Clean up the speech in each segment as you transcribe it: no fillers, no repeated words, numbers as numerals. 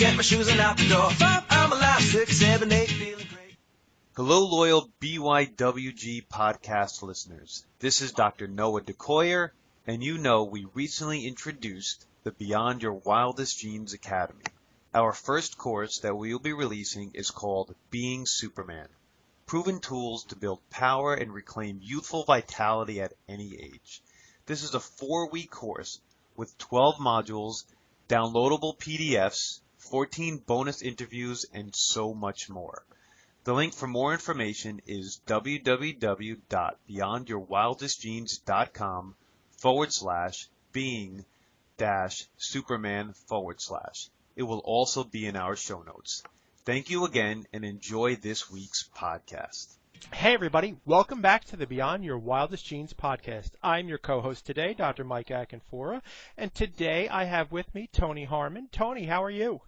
get my shoes and out the door. 5, I'm alive. 6, 7, 8, feeling great. Hello, loyal BYWG podcast listeners. This is Dr. Noah DeCoyer, and you know we recently introduced the Beyond Your Wildest Dreams Academy. Our first course that we will be releasing is called Being Superman. Proven tools to build power and reclaim youthful vitality at any age. This is a 4-week course with 12 modules, downloadable PDFs, 14 bonus interviews, and so much more. The link for more information is www.beyondyourwildestdreams.com/being-superman/. It will also be in our show notes. Thank you again and enjoy this week's podcast. Hey everybody, welcome back to the Beyond Your Wildest Dreams podcast. I'm your co-host today, Dr. Mike Akinfora, and today I have with me Toni Harman. Toni, how are you?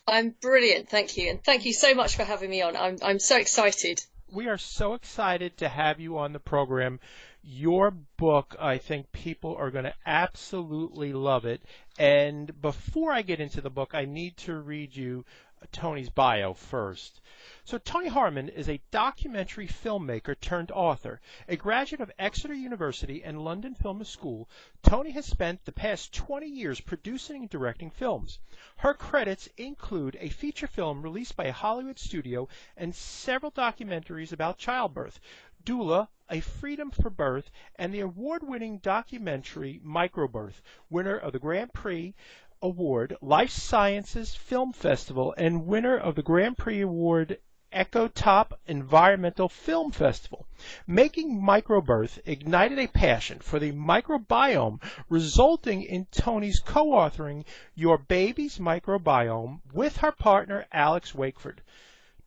I'm brilliant, thank you, and thank you so much for having me on. I'm so excited. We are so excited to have you on the program. Your book, I think people are going to absolutely love it. And before I get into the book, I need to read you Toni's bio first. So Toni Harman is a documentary filmmaker turned author. A graduate of Exeter University and London Film School, Toni has spent the past 20 years producing and directing films. Her credits include a feature film released by a Hollywood studio and several documentaries about childbirth, Doula, A Freedom for Birth, and the award-winning documentary Microbiome, winner of the Grand Prix Award, Life Sciences Film Festival, and winner of the Grand Prix Award Echo Top Environmental Film Festival. Making Microbiome ignited a passion for the microbiome, resulting in Toni's co-authoring Your Baby's Microbiome with her partner Alex Wakeford.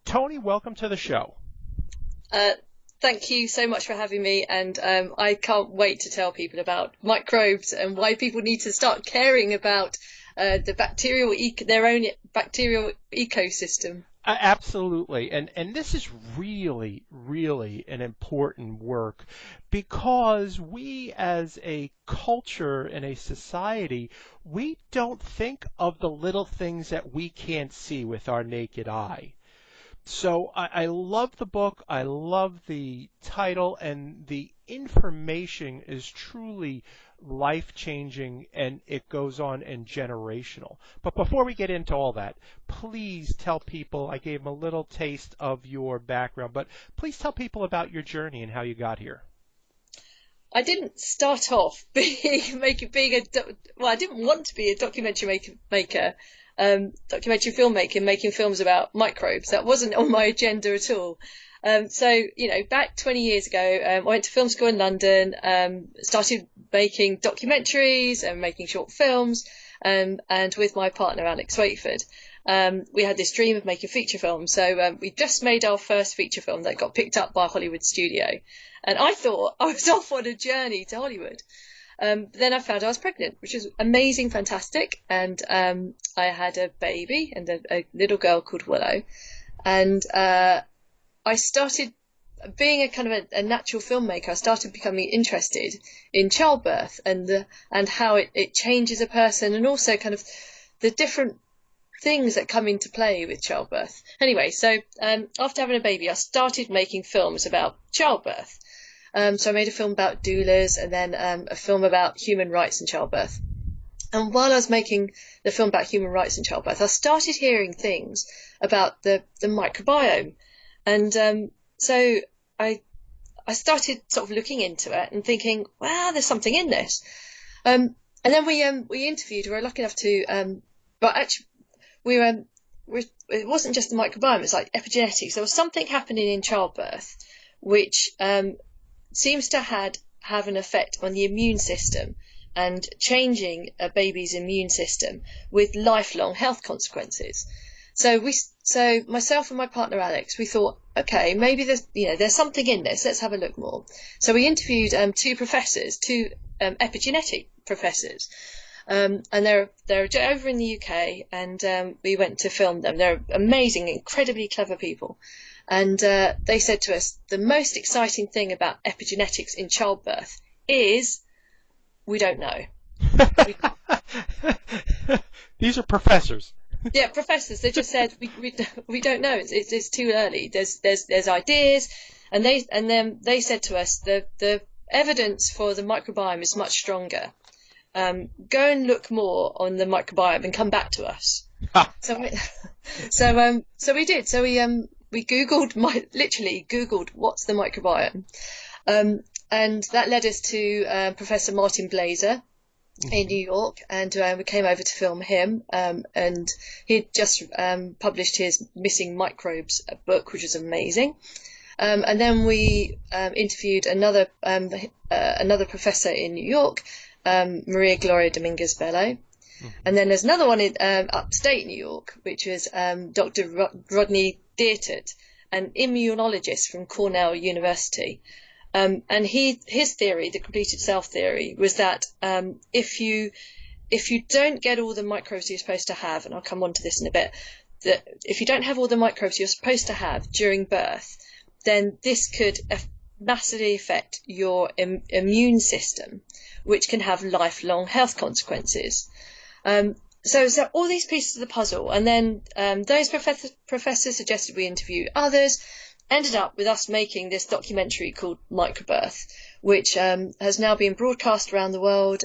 Toni, welcome to the show. Thank you so much for having me, and I can't wait to tell people about microbes and why people need to start caring about their own bacterial ecosystem. Absolutely, and this is really, really an important work because we as a culture and a society, we don't think of the little things that we can't see with our naked eye. So I love the book, I love the title, and the information is truly life-changing, and it goes on and generational. But before we get into all that, please tell people, I gave them a little taste of your background, but please tell people about your journey and how you got here. I didn't start off I didn't want to be a documentary maker. Documentary filmmaking, making films about microbes. That wasn't on my agenda at all. Back 20 years ago, I went to film school in London, started making documentaries and making short films, and with my partner, Alex Wakeford. We had this dream of making feature films. So we just made our first feature film that got picked up by a Hollywood studio. And I thought I was off on a journey to Hollywood. Then I found I was pregnant, which was amazing, fantastic. And I had a baby and a little girl called Willow. And I started being a kind of a natural filmmaker. I started becoming interested in childbirth and how it changes a person, and also kind of the different things that come into play with childbirth. Anyway, so after having a baby, I started making films about childbirth. So I made a film about doulas, and then a film about human rights and childbirth. And while I was making the film about human rights and childbirth, I started hearing things about the microbiome. And so I started sort of looking into it and thinking, wow, there's something in this. And then we interviewed, we were lucky enough to, but actually it wasn't just the microbiome, it's like epigenetics. There was something happening in childbirth which seems to have an effect on the immune system and changing a baby's immune system with lifelong health consequences. So myself and my partner Alex, we thought, okay, maybe there's something in this. Let's have a look more. So we interviewed two epigenetic professors, and they're over in the UK, and we went to film them. They're amazing, incredibly clever people. And they said to us, the most exciting thing about epigenetics in childbirth is we don't know. These are professors. Yeah, professors. They just said we don't know. It's too early. There's ideas, and then they said to us the evidence for the microbiome is much stronger. Go and look more on the microbiome and come back to us. So so we did. So we Googled literally Googled what's the microbiome, and that led us to Professor Martin Blazer in New York, and we came over to film him. And he'd just published his Missing Microbes book, which was amazing. And then we interviewed another professor in New York, Maria Gloria Dominguez Bello. And then there's another one in upstate New York, which was Dr. Rodney Deertert, an immunologist from Cornell University. And his theory, the completed self theory, was that if you don't get all the microbes you're supposed to have, and I'll come on to this in a bit, that if you don't have all the microbes you're supposed to have during birth, then this could massively affect your immune system, which can have lifelong health consequences. So all these pieces of the puzzle, and then those professors suggested we interview others, ended up with us making this documentary called Microbirth, which has now been broadcast around the world.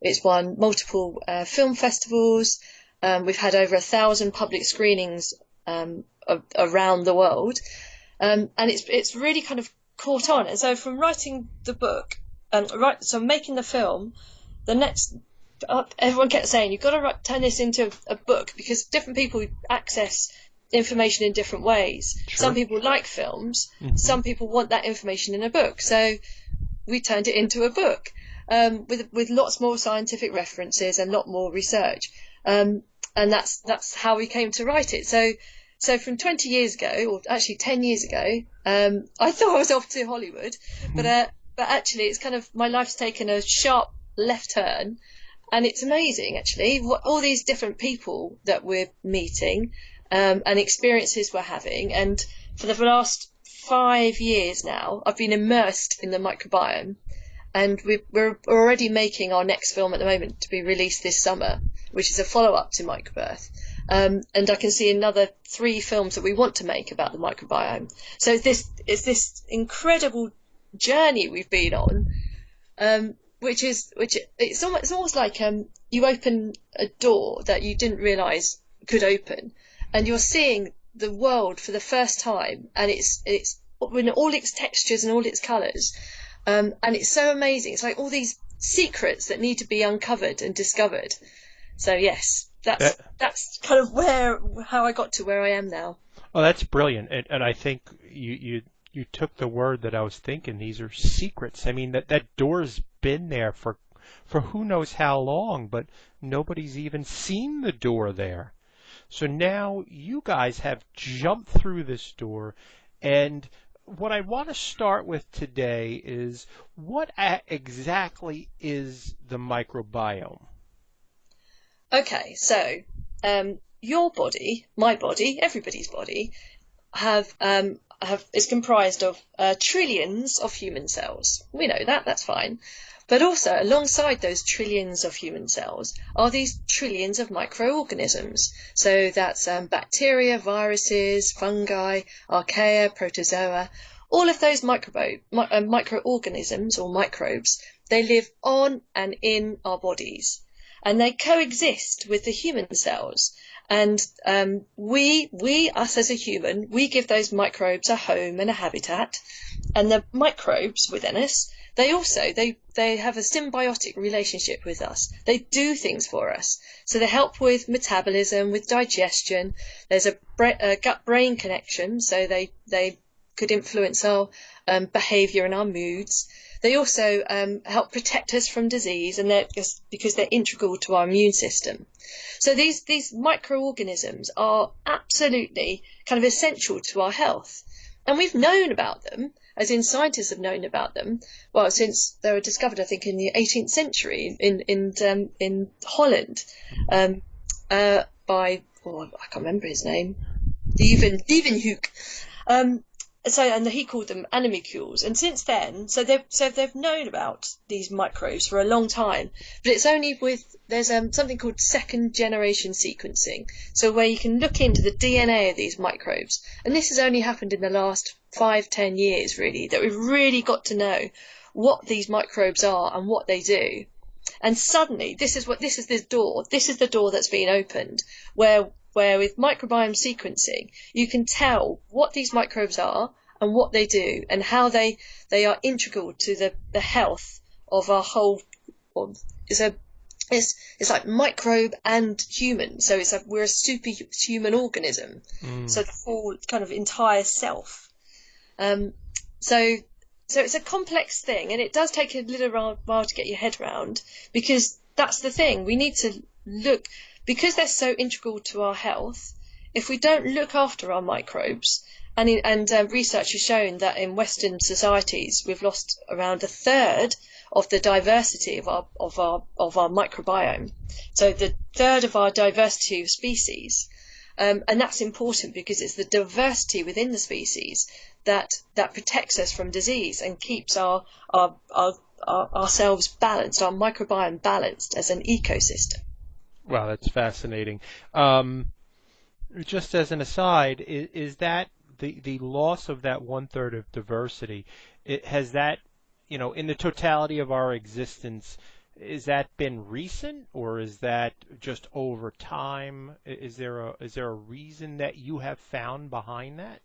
It's won multiple film festivals. We've had over 1,000 public screenings around the world, and it's really kind of caught on. And so from writing the book, so making the film, the next everyone kept saying you've got to turn this into a book, because different people access information in different ways. Sure. Some people like films, some people want that information in a book, so we turned it into a book with lots more scientific references and a lot more research, and that's how we came to write it. So from 20 years ago, or actually 10 years ago, I thought I was off to Hollywood, but actually it's kind of, my life's taken a sharp left turn. And it's amazing, actually, all these different people that we're meeting and experiences we're having. And for the last 5 years now, I've been immersed in the microbiome. And we're already making our next film at the moment to be released this summer, which is a follow-up to Microbirth. And I can see another 3 films that we want to make about the microbiome. So it's this incredible journey we've been on. It's almost like you open a door that you didn't realise could open, and you're seeing the world for the first time, and it's in all its textures and all its colours, and it's so amazing. It's like all these secrets that need to be uncovered and discovered. So yes, that's kind of how I got to where I am now. Oh, that's brilliant, and I think you took the word that I was thinking. These are secrets. I mean, that door's been there for who knows how long, but nobody's even seen the door there. So now you guys have jumped through this door, and what I want to start with today is what exactly is the microbiome? Okay, so your body, my body, everybody's body is comprised of trillions of human cells. We know that, that's fine. But also, alongside those trillions of human cells are these trillions of microorganisms. So that's bacteria, viruses, fungi, archaea, protozoa. All of those microorganisms or microbes, they live on and in our bodies. And they coexist with the human cells. And us as a human, we give those microbes a home and a habitat. And the microbes within us, they have a symbiotic relationship with us. They do things for us. So they help with metabolism, with digestion. There's a gut-brain connection, so they could influence our behaviour and our moods. They also help protect us from disease, and because they're integral to our immune system. So these microorganisms are absolutely kind of essential to our health. And we've known about them, as in scientists have known about them, well, since they were discovered, I think, in the 18th century in Holland by, I can't remember his name, Leeuwenhoek. and he called them animalcules. And since then, so they've known about these microbes for a long time, but it's only there's something called second generation sequencing, so where you can look into the DNA of these microbes, and this has only happened in the last 5-10 years, really, that we've really got to know what these microbes are and what they do. And suddenly, this is the door that's been opened, where with microbiome sequencing, you can tell what these microbes are and what they do and how they are integral to the health of our whole. It's like microbe and human, so it's like we're a superhuman organism. So the whole kind of entire self. So it's a complex thing, and it does take a little while to get your head around, because that's the thing. We need to look, because they're so integral to our health. If we don't look after our microbes, and research has shown that in Western societies we've lost around a third of the diversity of our microbiome. So the third of our diversity of species, and that's important because it's the diversity within the species that protects us from disease and keeps ourselves balanced, our microbiome balanced as an ecosystem. Wow, that's fascinating. Just as an aside, is that the loss of that 1/3 of diversity? Has that, in the totality of our existence, is that been recent, or is that just over time? Is there a reason that you have found behind that?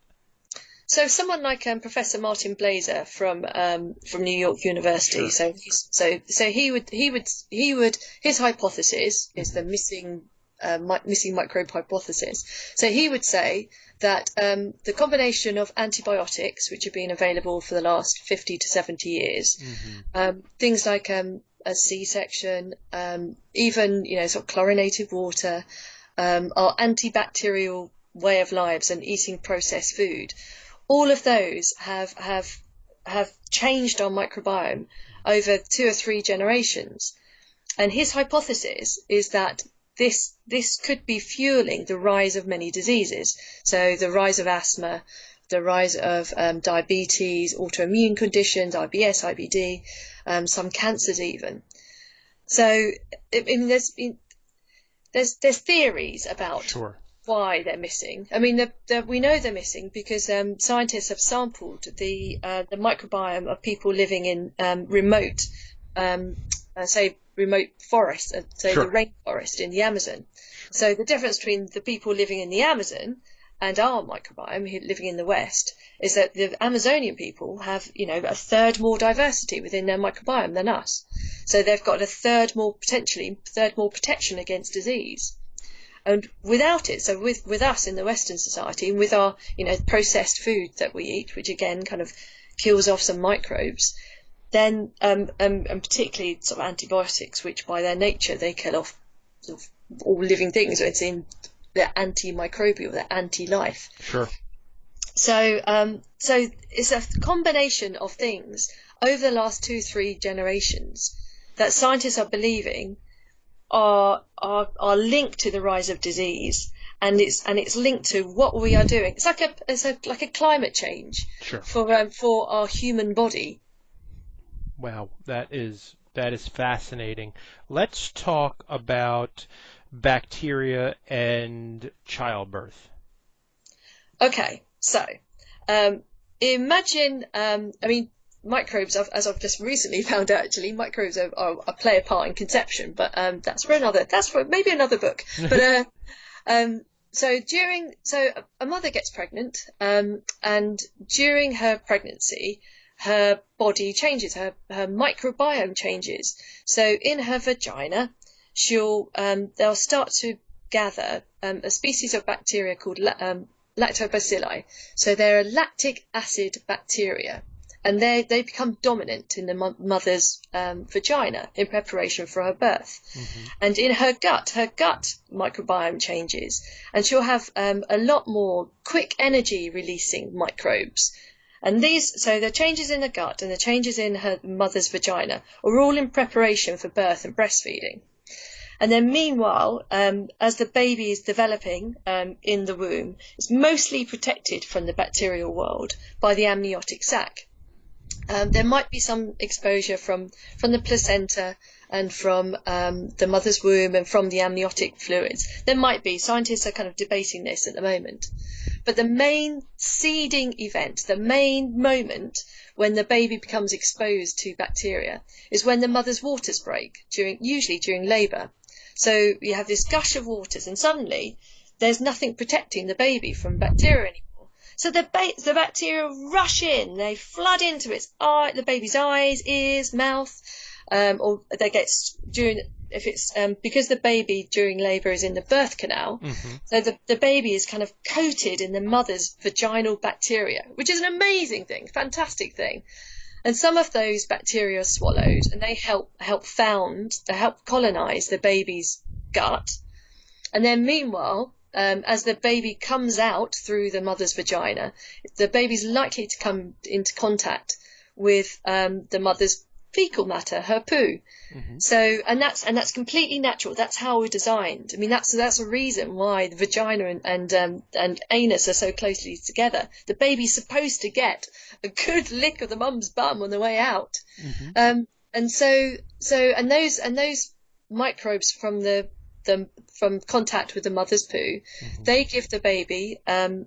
So someone like Professor Martin Blazer from New York University. Sure. So he would his hypothesis is the missing microbe hypothesis. So he would say that the combination of antibiotics, which have been available for the last 50 to 70 years, things like a C-section, even sort of chlorinated water, our antibacterial way of lives and eating processed food. All of those have changed our microbiome over 2 or 3 generations. And his hypothesis is that this could be fueling the rise of many diseases. So the rise of asthma, the rise of diabetes, autoimmune conditions, IBS, IBD, some cancers even. So there's theories about why they're missing. I mean, we know they're missing because scientists have sampled the microbiome of people living in remote forests, the rainforest in the Amazon. So the difference between the people living in the Amazon and our microbiome living in the West is that the Amazonian people have, a third more diversity within their microbiome than us. So they've got a third more protection against disease. And without it, so with us in the Western society, and with our, processed food that we eat, which again kind of kills off some microbes, then and particularly sort of antibiotics, which by their nature they kill off sort of all living things. It's in they're antimicrobial, they're anti-life. Sure. So it's a combination of things over the last 2-3 generations that scientists are believing are linked to the rise of disease, and it's linked to what we are doing. It's like a climate change for our human body. Wow, that is fascinating. Let's talk about bacteria and childbirth. Okay, so imagine, microbes, as I've just recently found out, actually, microbes play a part in conception, but that's for maybe another book. But so a mother gets pregnant, and during her pregnancy, her body changes, her microbiome changes. So in her vagina, they'll start to gather a species of bacteria called lactobacilli. So they're a lactic acid bacteria, and they become dominant in the mother's vagina in preparation for her birth. Mm-hmm. And in her gut microbiome changes, and she'll have a lot more quick energy releasing microbes. And so the changes in the gut and the changes in her mother's vagina are all in preparation for birth and breastfeeding. And then meanwhile, as the baby is developing in the womb, it's mostly protected from the bacterial world by the amniotic sac. There might be some exposure from the placenta and from the mother's womb and from the amniotic fluids. There might be. Scientists are kind of debating this at the moment. But the main seeding event, the main moment when the baby becomes exposed to bacteria is when the mother's waters break, usually during labour. So you have this gush of waters and suddenly there's nothing protecting the baby from bacteria anymore. So the bacteria rush in, they flood into the baby's eyes, ears, mouth, or they get because the baby during labour is in the birth canal, so the baby is kind of coated in the mother's vaginal bacteria, which is an amazing thing, fantastic thing. And some of those bacteria are swallowed, and they help colonise the baby's gut. And then meanwhile, as the baby comes out through the mother's vagina, the baby's likely to come into contact with the mother's fecal matter, her poo. So, and that's completely natural. That's how we're designed. I mean, that's a reason why the vagina and anus are so closely together. The baby's supposed to get a good lick of the mum's bum on the way out. And those microbes from contact with the mother's poo, they give the baby the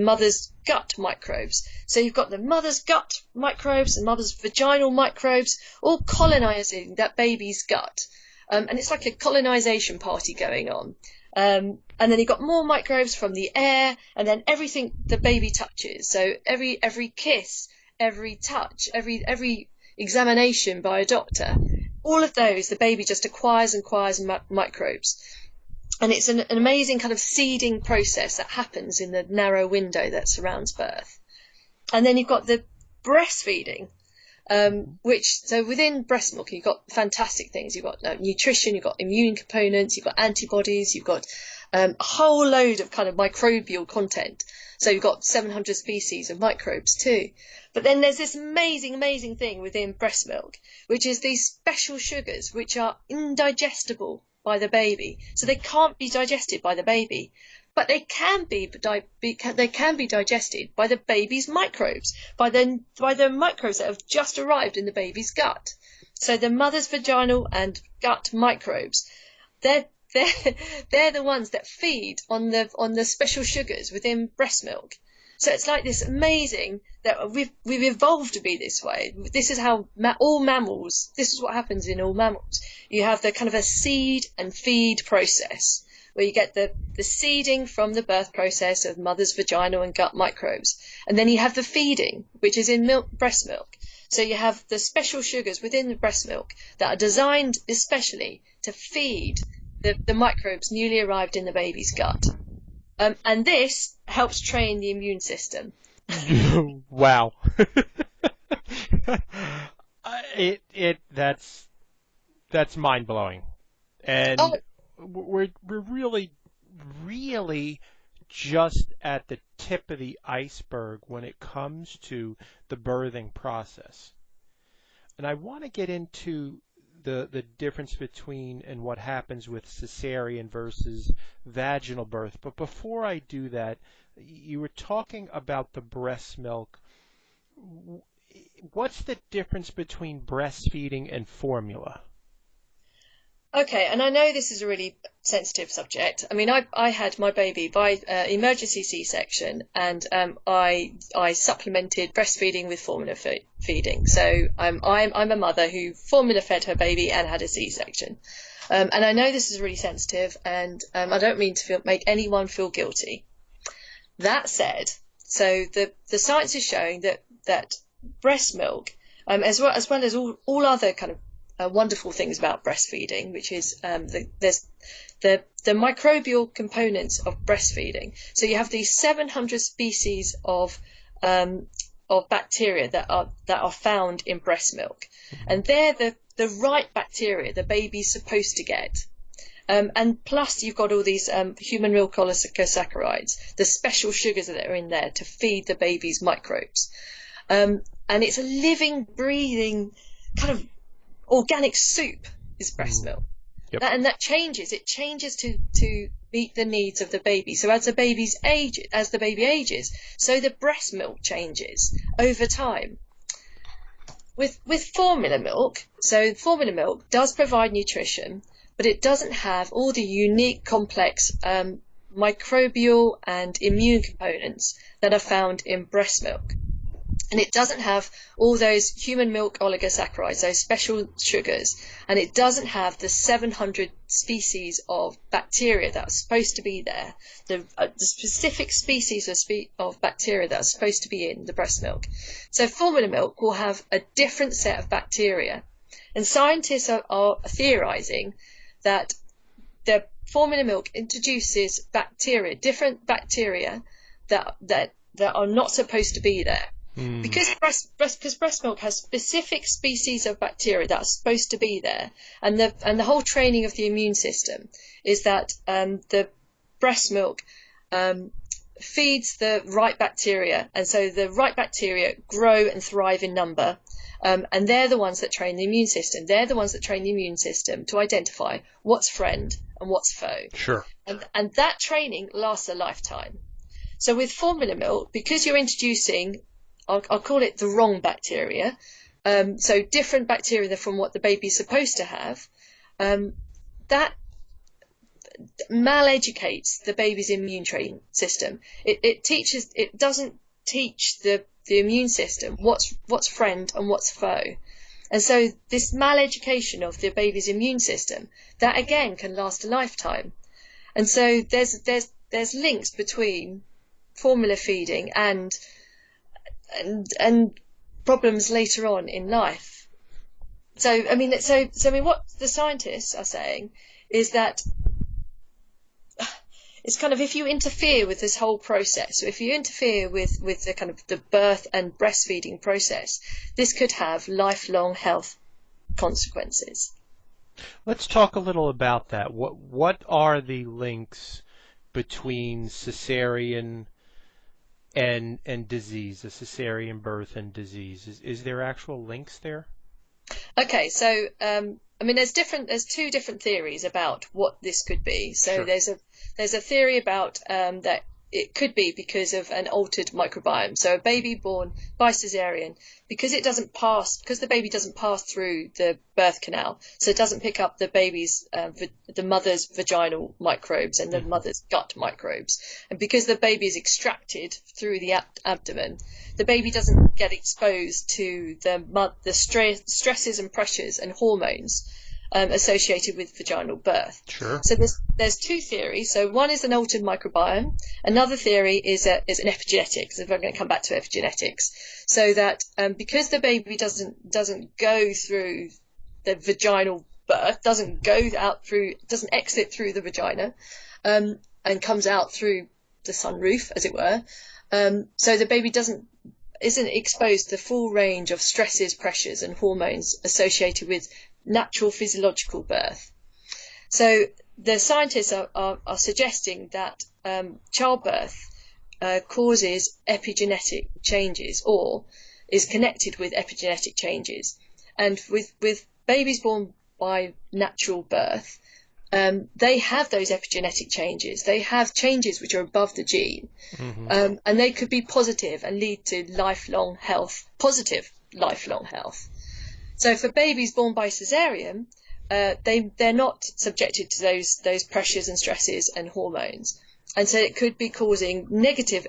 mother's gut microbes. So you've got the mother's gut microbes and mother's vaginal microbes all colonising that baby's gut. And it's like a colonisation party going on. And then you've got more microbes from the air, and then everything the baby touches. So every kiss, every touch, every examination by a doctor, all of those, the baby just acquires microbes. And it's an amazing kind of seeding process that happens in the narrow window that surrounds birth. And then you've got the breastfeeding, so within breast milk, you've got fantastic things. You've got nutrition, you've got immune components, you've got antibodies, you've got a whole load of kind of microbial content. So you've got 700 species of microbes too. But then there's this amazing thing within breast milk, which is these special sugars which are indigestible by the baby. So they can't be digested by the baby, but they can be digested by the baby's microbes, by the microbes that have just arrived in the baby's gut. So the mother's vaginal and gut microbes, they're the ones that feed on the special sugars within breast milk. So it's like this amazing that we've evolved to be this way. This is how all mammals. This is what happens in all mammals. You have the kind of a seed and feed process where you get the seeding from the birth process of mother's vaginal and gut microbes, and then you have the feeding, which is in breast milk. So you have the special sugars within the breast milk that are designed especially to feed the microbes newly arrived in the baby's gut. And this helps train the immune system. Wow. That's mind blowing, and we're really just at the tip of the iceberg when it comes to the birthing process. And I want to get into the difference between and what happens with cesarean versus vaginal birth. But before I do that, you were talking about the breast milk. What's the difference between breastfeeding and formula? Okay, and I know this is a really sensitive subject. I mean, I had my baby by emergency C-section, and I supplemented breastfeeding with formula feeding. So I'm a mother who formula fed her baby and had a C-section. And I know this is really sensitive, and I don't mean to make anyone feel guilty. That said, so the science is showing that breast milk, as well as all other kind of wonderful things about breastfeeding, which is there's the microbial components of breastfeeding. So you have these 700 species of bacteria that are found in breast milk, and they're the right bacteria the baby's supposed to get. And plus you've got all these human milk oligosaccharides, the special sugars that are in there to feed the baby's microbes. And it's a living, breathing kind of organic soup is breast milk. Yep. And that changes. It changes to meet the needs of the baby. So as the baby ages, so the breast milk changes over time. With formula milk, so formula milk does provide nutrition, but it doesn't have all the unique, complex microbial and immune components that are found in breast milk. And it doesn't have all those human milk oligosaccharides, those special sugars, and it doesn't have the 700 species of bacteria that are supposed to be there, the specific species of bacteria that are supposed to be in the breast milk. So formula milk will have a different set of bacteria, and scientists are theorizing that the formula milk introduces bacteria, different bacteria that are not supposed to be there. Because breast milk has specific species of bacteria that are supposed to be there, and the whole training of the immune system is that the breast milk feeds the right bacteria, and so the right bacteria grow and thrive in number, and they're the ones that train the immune system. They're the ones that train the immune system to identify what's friend and what's foe. Sure. And that training lasts a lifetime. So with formula milk, because you're introducing, I'll call it the wrong bacteria, so different bacteria from what the baby's supposed to have, that maleducates the baby's immune system. It doesn't teach the immune system what's friend and what's foe. And so this maleducation of the baby's immune system, that again can last a lifetime. And so there's links between formula feeding and problems later on in life. So I mean, what the scientists are saying is that it's kind of, if you interfere with this whole process, so if you interfere with the kind of the birth and breastfeeding process, this could have lifelong health consequences. Let's talk a little about that. What are the links between cesarean and disease, a cesarean birth and disease? Is there actual links there? Okay, so I mean, there's two different theories about what this could be. So Sure. there's a theory about that it could be because of an altered microbiome. So a baby born by cesarean, because the baby doesn't pass through the birth canal, so it doesn't pick up the baby's the mother's vaginal microbes and the mother's gut microbes, and because the baby is extracted through the abdomen, the baby doesn't get exposed to the stresses and pressures and hormones associated with vaginal birth. Sure. So there's two theories. So one is an altered microbiome. Another theory is an epigenetics. If I'm going to come back to epigenetics, so that because the baby doesn't go through the vaginal birth, doesn't exit through the vagina, and comes out through the sunroof, as it were. So the baby isn't exposed to the full range of stresses, pressures, and hormones associated with natural physiological birth. So the scientists are suggesting that childbirth causes epigenetic changes, or is connected with epigenetic changes. And with babies born by natural birth, they have those epigenetic changes. They have changes which are above the gene, and they could be positive and lead to positive lifelong health. So for babies born by cesarean, they're not subjected to those pressures and stresses and hormones, and so it could be causing negative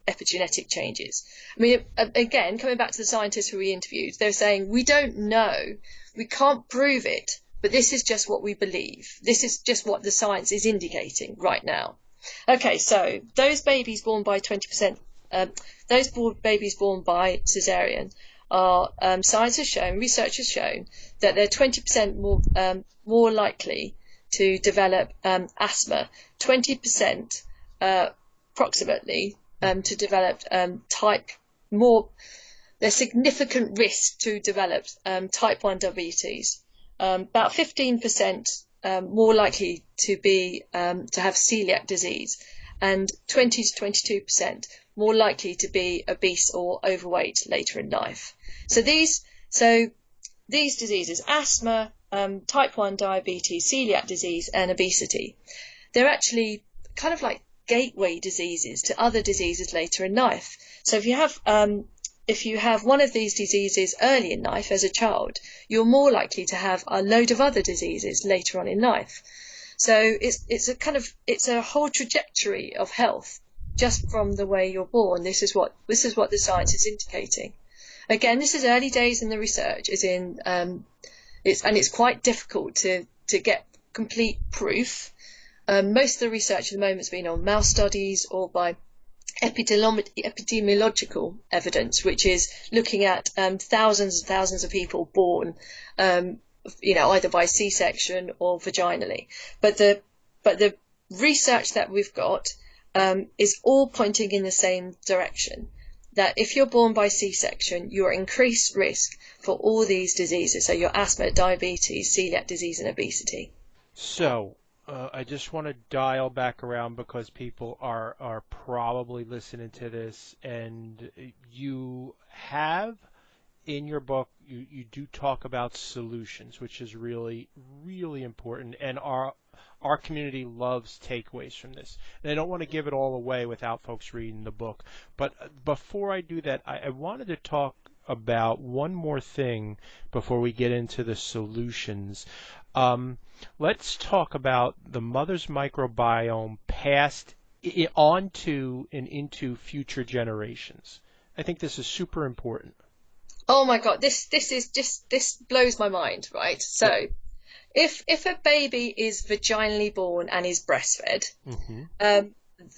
epigenetic changes. I mean, again, coming back to the scientists who we interviewed, they're saying, we don't know, we can't prove it, but this is just what we believe. This is just what the science is indicating right now. Okay, so those babies born by 20%, babies born by cesarean are, research has shown that they're 20% more likely to develop asthma, 20% approximately to develop there's significant risk to develop type 1 diabetes, about 15% more likely to have celiac disease, and 20 to 22% more likely to be obese or overweight later in life. So these diseases, asthma, type 1 diabetes, celiac disease, and obesity, they're actually kind of like gateway diseases to other diseases later in life. So if you have one of these diseases early in life as a child, you're more likely to have a load of other diseases later on in life. So it's a whole trajectory of health just from the way you're born. This is what the science is indicating. Again, this is early days in the research, it's quite difficult to get complete proof. Most of the research at the moment has been on mouse studies or by epidemiological evidence, which is looking at thousands and thousands of people born, either by C-section or vaginally. But the research that we've got is all pointing in the same direction. That if you're born by C-section, you're increased risk for all these diseases. So your asthma, diabetes, celiac disease, and obesity. So I just want to dial back around because people are probably listening to this, and you have in your book, you do talk about solutions, which is really, really important, and our community loves takeaways from this. And I don't want to give it all away without folks reading the book. But before I do that, I wanted to talk about one more thing before we get into the solutions. Let's talk about the mother's microbiome passed on to and into future generations. I think this is super important. Oh my God, this blows my mind, right? So if a baby is vaginally born and is breastfed,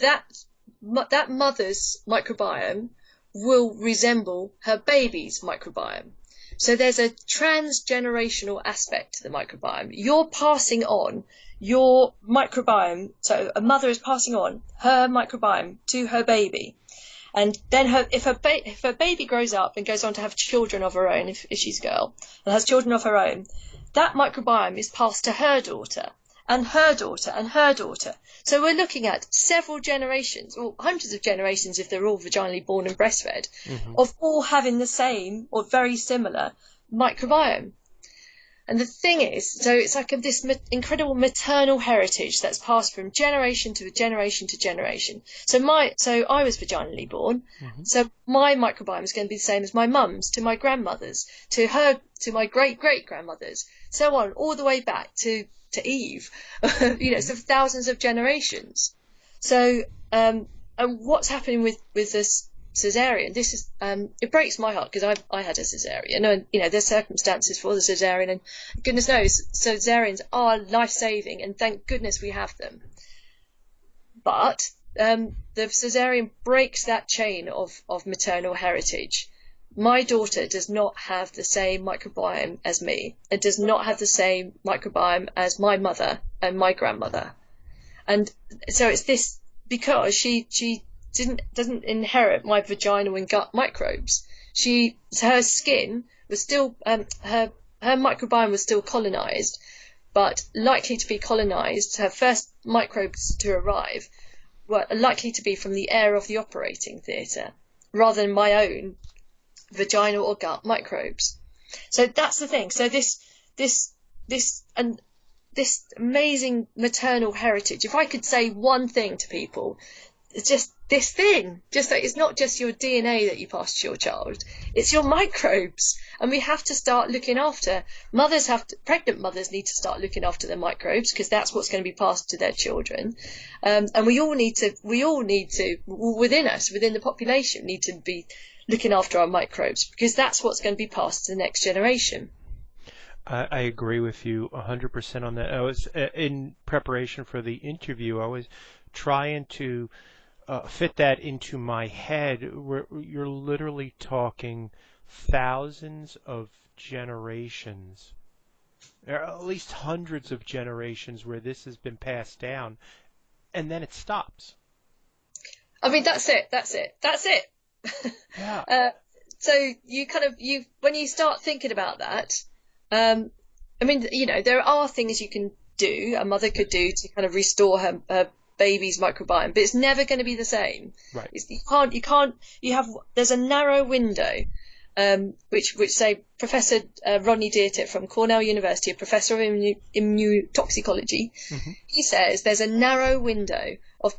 that mother's microbiome will resemble her baby's microbiome. So there's a transgenerational aspect to the microbiome. You're passing on your microbiome. So a mother is passing on her microbiome to her baby. And then if her baby grows up and goes on to have children of her own, if she's a girl, and has children of her own, that microbiome is passed to her daughter and her daughter and her daughter. So we're looking at several generations, or hundreds of generations if they're all vaginally born and breastfed, of all having the same or very similar microbiome. And the thing is, so it's like this incredible maternal heritage that's passed from generation to generation to generation. So I was vaginally born, so my microbiome is going to be the same as my mum's, to my grandmother's, to my great-great-grandmother's, so on, all the way back to Eve, so thousands of generations. So, and what's happening with this cesarean? This is it breaks my heart because I had a cesarean, and there's circumstances for the cesarean, and goodness knows cesareans are life-saving, and thank goodness we have them. But the cesarean breaks that chain of maternal heritage. My daughter does not have the same microbiome as me. It does not have the same microbiome as my mother and my grandmother. And so it's this because she doesn't inherit my vaginal and gut microbes. Her skin was still her microbiome was still colonized, but likely to be colonized. Her first microbes to arrive were likely to be from the air of the operating theatre, rather than my own vaginal or gut microbes. So that's the thing. So this amazing maternal heritage. If I could say one thing to people, it's just this thing. Just that it's not just your DNA that you pass to your child; it's your microbes. And we have to start looking after pregnant mothers need to start looking after their microbes, because that's what's going to be passed to their children. And we all need to within the population need to be looking after our microbes, because that's what's going to be passed to the next generation. I agree with you 100% on that. I was in preparation for the interview, I was trying to fit that into my head. You're literally talking thousands of generations, or at least hundreds of generations where this has been passed down, and then it stops. I mean, that's it. Yeah. So when you start thinking about that, I mean, there are things you can do, a mother could do to kind of restore her baby's microbiome, but it's never going to be the same. Right. There's a narrow window which say Professor Rodney Deertit from Cornell University, a professor of immunotoxicology, he says there's a narrow window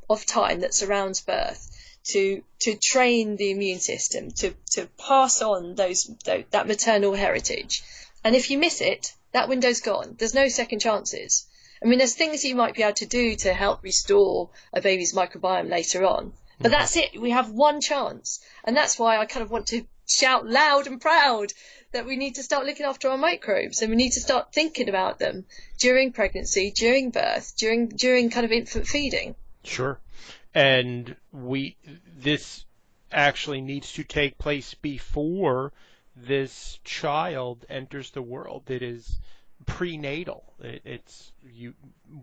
of time that surrounds birth to train the immune system to pass on that maternal heritage. And if you miss it, that window's gone. There's no second chances. I mean, there's things you might be able to do to help restore a baby's microbiome later on, but that's it. We have one chance. And that's why I kind of want to shout loud and proud that we need to start looking after our microbes, and we need to start thinking about them during pregnancy, during birth, during kind of infant feeding. Sure. And this actually needs to take place before this child enters the world. It is prenatal.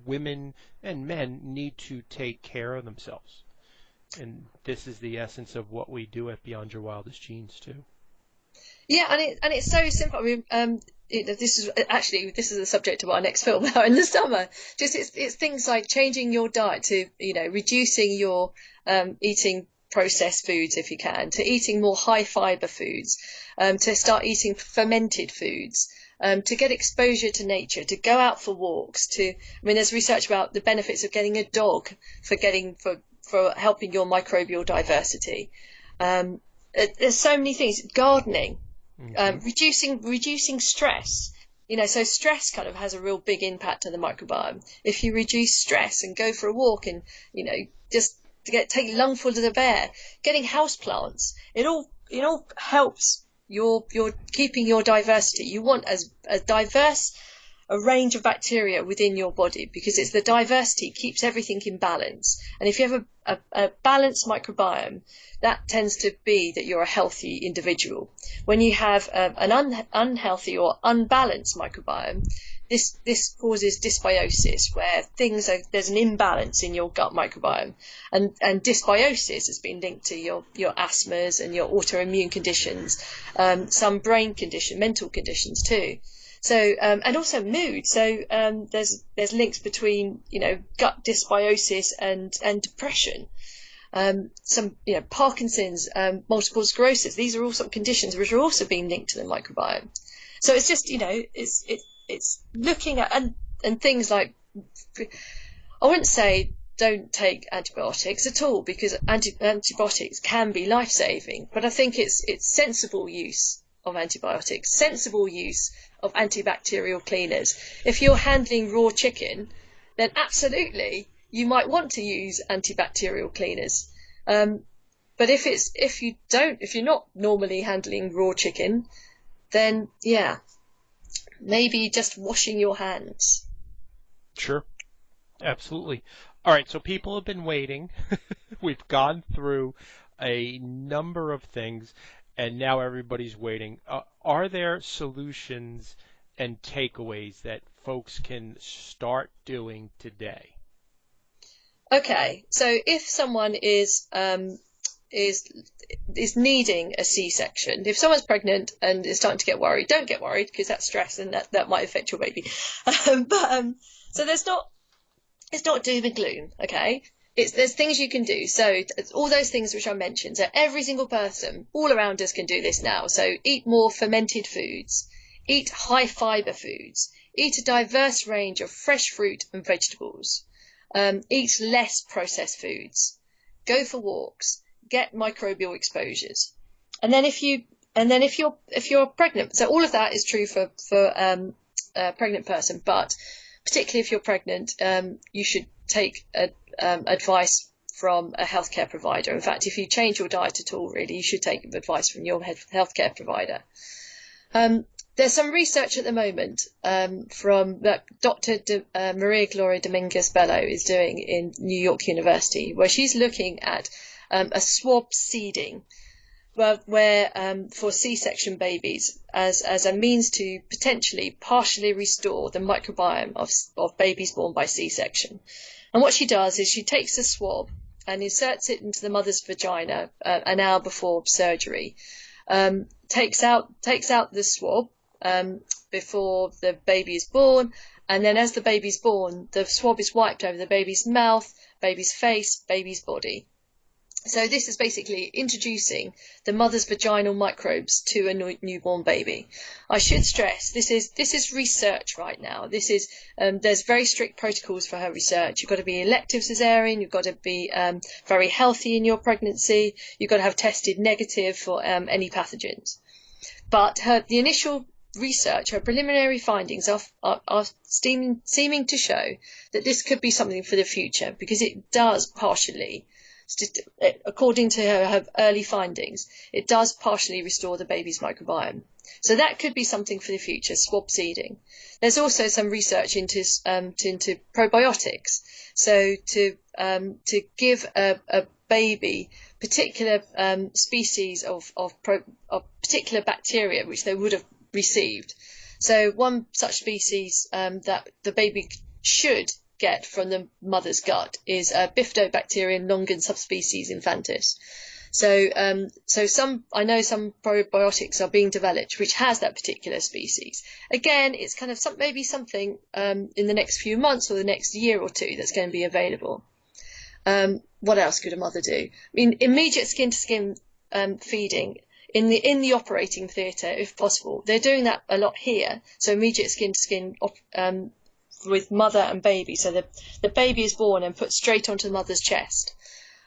Women and men need to take care of themselves. And this is the essence of what we do at Beyond Your Wildest Genes too. Yeah, and it's so simple. I mean, this is the subject of our next film out in the summer. Just it's things like changing your diet to reducing your eating processed foods if you can, to eating more high fiber foods, to start eating fermented foods, to get exposure to nature, to go out for walks. There's research about the benefits of getting a dog for helping your microbial diversity. There's so many things. Gardening, reducing stress. So stress kind of has a real big impact on the microbiome. If you reduce stress and go for a walk and just take lungfuls of air, getting house plants, it all helps your keeping your diversity. You want as diverse a range of bacteria within your body, because it's the diversity keeps everything in balance. And if you have a balanced microbiome, that tends to be that you're a healthy individual. When you have an unhealthy or unbalanced microbiome, this causes dysbiosis, where there's an imbalance in your gut microbiome, and dysbiosis has been linked to your asthmas and your autoimmune conditions, some mental conditions too. So and also mood. So there's links between gut dysbiosis and depression. Some Parkinson's, multiple sclerosis. These are all sort of conditions which are also being linked to the microbiome. So it's just it's looking at and things like, I wouldn't say don't take antibiotics at all, because antibiotics can be life-saving, but I think it's sensible use of antibiotics, sensible use of antibacterial cleaners. If you're handling raw chicken, then absolutely you might want to use antibacterial cleaners. But if you're not normally handling raw chicken, then yeah, maybe just washing your hands. Sure. Absolutely. All right, so people have been waiting. We've gone through a number of things, and now everybody's waiting. Are there solutions and takeaways that folks can start doing today? Okay, so if someone is needing a C-section, if someone's pregnant and is starting to get worried, don't get worried, because that's stress and that might affect your baby. So it's not doom and gloom, okay? There's things you can do. So all those things which I mentioned. So every single person all around us can do this now. So eat more fermented foods, eat high fiber foods, eat a diverse range of fresh fruit and vegetables, eat less processed foods, go for walks, get microbial exposures. And then if you're pregnant, so all of that is true for a pregnant person, but particularly if you're pregnant, you should take advice from a healthcare provider. In fact, if you change your diet at all, really, you should take advice from your healthcare provider. There's some research at the moment from Dr. Maria Gloria Dominguez Bello is doing in New York University, where she's looking at a swab seeding, where for C-section babies as a means to potentially partially restore the microbiome of babies born by C-section. And what she does is she takes a swab and inserts it into the mother's vagina an hour before surgery. Takes out the swab before the baby is born, and then as the baby's born, the swab is wiped over the baby's mouth, baby's face, baby's body. So this is basically introducing the mother's vaginal microbes to a newborn baby. I should stress this is research right now. This is there's very strict protocols for her research. You've got to be elective cesarean. You've got to be very healthy in your pregnancy. You've got to have tested negative for any pathogens. But the initial research, her preliminary findings are seeming to show that this could be something for the future, because it does partially, according to her early findings, it does partially restore the baby's microbiome. So that could be something for the future, swab seeding. There's also some research into probiotics. So to give a baby particular species of particular bacteria which they would have received. So one such species that the baby should get from the mother's gut is Bifidobacterium longan subspecies infantis. So I know some probiotics are being developed which has that particular species. Again, it's kind of maybe something in the next few months or the next year or two that's going to be available. What else could a mother do? I mean, immediate skin-to-skin feeding in the operating theatre, if possible. They're doing that a lot here. So immediate skin-to-skin with mother and baby. So the baby is born and put straight onto the mother's chest.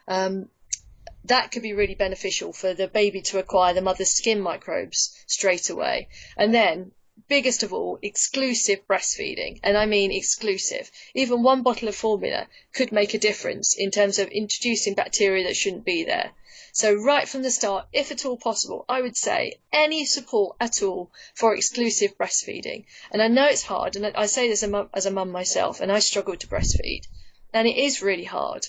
That could be really beneficial for the baby to acquire the mother's skin microbes straight away. And then, biggest of all, exclusive breastfeeding. And I mean exclusive. Even one bottle of formula could make a difference in terms of introducing bacteria that shouldn't be there. So right from the start, if at all possible, I would say any support at all for exclusive breastfeeding. And I know it's hard, and I say this as a mum myself, and I struggle to breastfeed. And it is really hard.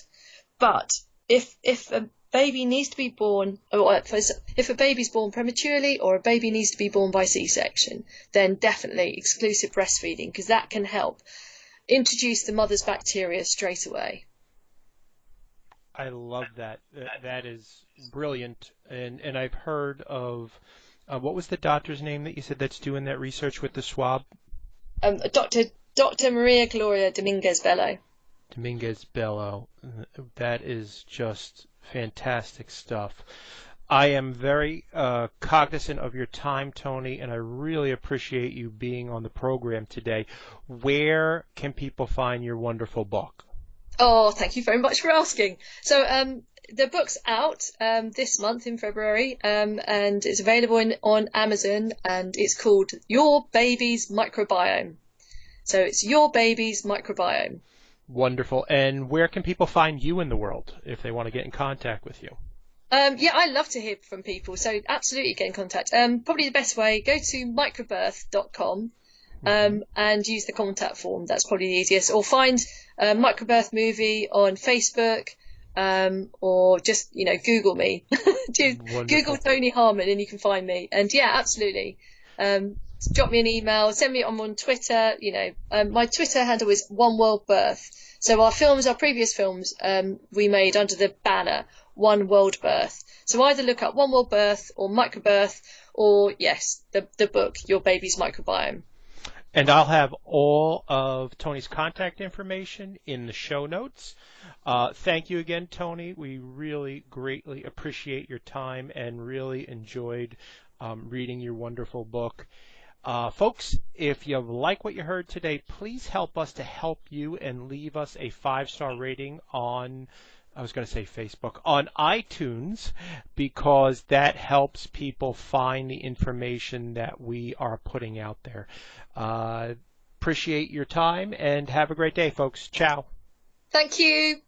But if a baby needs to be born, or if a baby's born prematurely or a baby needs to be born by C-section, then definitely exclusive breastfeeding, because that can help introduce the mother's bacteria straight away. I love that. That is brilliant. And I've heard of, what was the doctor's name that you said that's doing that research with the swab? Dr. Maria Gloria Dominguez Bello. Dominguez Bello. That is just fantastic stuff. I am very cognizant of your time, Toni, and I really appreciate you being on the program today. Where can people find your wonderful book? Oh, thank you very much for asking. So the book's out this month in February, and it's available on Amazon, and it's called Your Baby's Microbiome. So it's Your Baby's Microbiome. Wonderful. And where can people find you in the world if they want to get in contact with you? Yeah, I love to hear from people, so absolutely get in contact. Probably the best way, go to microbirth.com and use the contact form. That's probably the easiest. Or find Microbirth Movie on Facebook, or just, Google me. Google Toni Harman and you can find me. And yeah, absolutely. Drop me an email, send me on Twitter. My Twitter handle is One World Birth. So our previous films, we made under the banner One World Birth. So either look up One World Birth or Microbirth, or yes, the book Your Baby's Microbiome. And I'll have all of Toni's contact information in the show notes. Thank you again, Toni. We really greatly appreciate your time and really enjoyed reading your wonderful book. Folks, if you like what you heard today, please help us to help you and leave us a 5-star rating on, I was going to say Facebook, on iTunes, because that helps people find the information that we are putting out there. Appreciate your time and have a great day, folks. Ciao. Thank you.